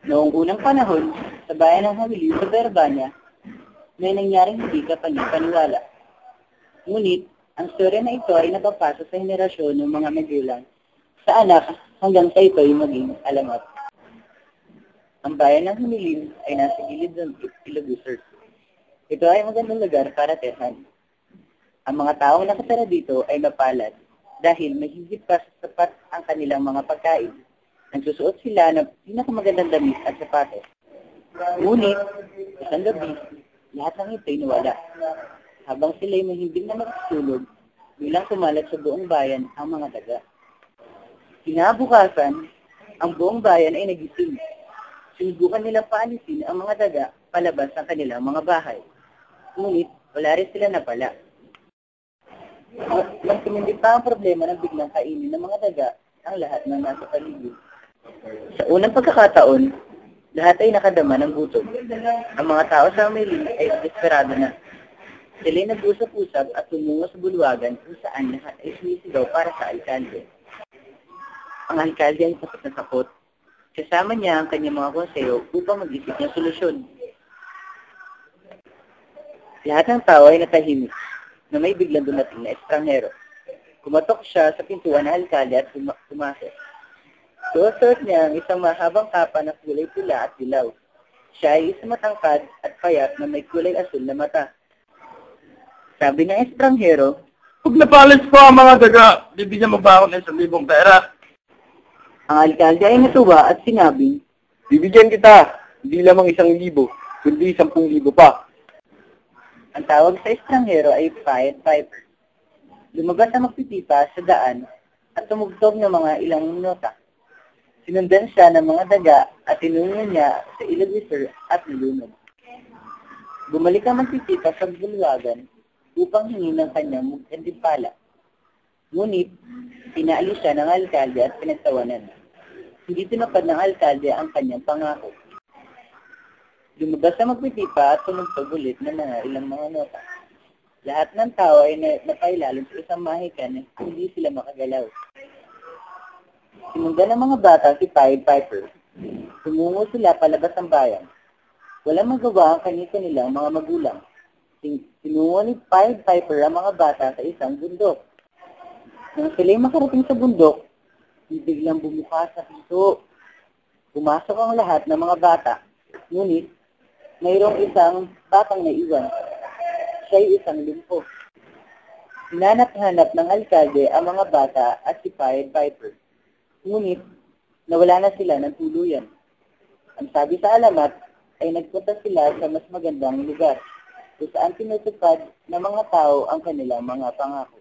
Noong unang panahon, sa bayan ng Hawili sa Verbania, may nangyaring hindi kapani-paniwala. Ngunit, ang storya na ito ay napapasa sa henerasyon ng mga magulang sa anak hanggang sa ito ay maging alamat. Ang bayan ng Humilin ay nasa gilid ng Ilocos Sur. Ito ay magandang lugar para tirhan. Ang mga taong nakatira dito ay mapalad dahil may higit pa sa sapat ang kanilang mga pagkain. Nagsusuot sila ng pinakamagandang damit at sapatos. Ngunit, isang gabi, lahat ng ito ay nawala. Habang sila'y mahimbing na magsulog, bilang kumalat sa buong bayan ang mga daga. Kinabukasan, ang buong bayan ay nagising. Sinubukan nilang paalisin ang mga daga palabas ng kanilang mga bahay. Ngunit, wala rin sila napala. Mas tumindi pa ang problema ng biglang kainin ng mga daga ang lahat ng nasa paligid. Sa unang pagkakataon, lahat ay nakadama ng gutom. Ang mga tao sa Humilin ay desperado na. Sila'y nag-usap-usap at tumungo sa bulwagan kung saan lahat ay sumisigaw para sa alkalde. Ang alkalde ay takot na takot. Kasama niya ang kanyang mga konseyo upang mag-isip ng solusyon. Lahat ng tao ay natahimik na may biglang dumating na estranghero. Kumatok siya sa pintuan ng alkalde at pumasok. Suot niya ang isang mahabang kapa na kulay pula at dilaw. Siya ay isang matangkad at payat na may kulay asul na mata. Sabi ng estranghero, "Pag napalis po ang mga daga, bibigyan mo ba ako ng 1,000 pera?" Ang alkalde ay natuwa at sinabing, "Bibigyan kita, hindi lamang 1,000, kundi 10,000 pa." Ang tawag sa estranghero ay Pied Piper. Lumabas ang magpipipa sa daan at tumugtog ng mga ilang nota. Sinundan siya ng mga daga at tinungo niya sa Ilocos Sur at nalunod. Bumalik ang magpipipa sa bulwagan upang hingin ng kanyang gantimpala. Ngunit, pinaalis siya ng alkalde at pinagtawanan. Hindi tinupad ng alkalde ang kanyang pangako. Lumabas ang magpipipa at tumugtog ulit ng mga ilang mga nota. Lahat ng tao ay napailalim sa isang mahikan na hindi sila makagalaw. Sinundan ng mga bata si Pied Piper. Tumungo sila palabas ng bayan. Walang magawa ang kanilang mga magulang. Tinungo ni Pied Piper ang mga bata sa isang bundok. Nang sila'y makarating sa bundok, biglang bumukas sa pinto. Pumasok ang lahat ng mga bata. Ngunit, mayroong isang batang naiwan. Siya'y isang lumpo. Hinanap-hanap ng alkalde ang mga bata at si Pied Piper. Ngunit, nawala na sila ng tuluyan. Ang sabi sa alamat ay nagpunta sila sa mas magandang lugar, kung saan tinutupad ng mga tao ang kanilang mga pangako.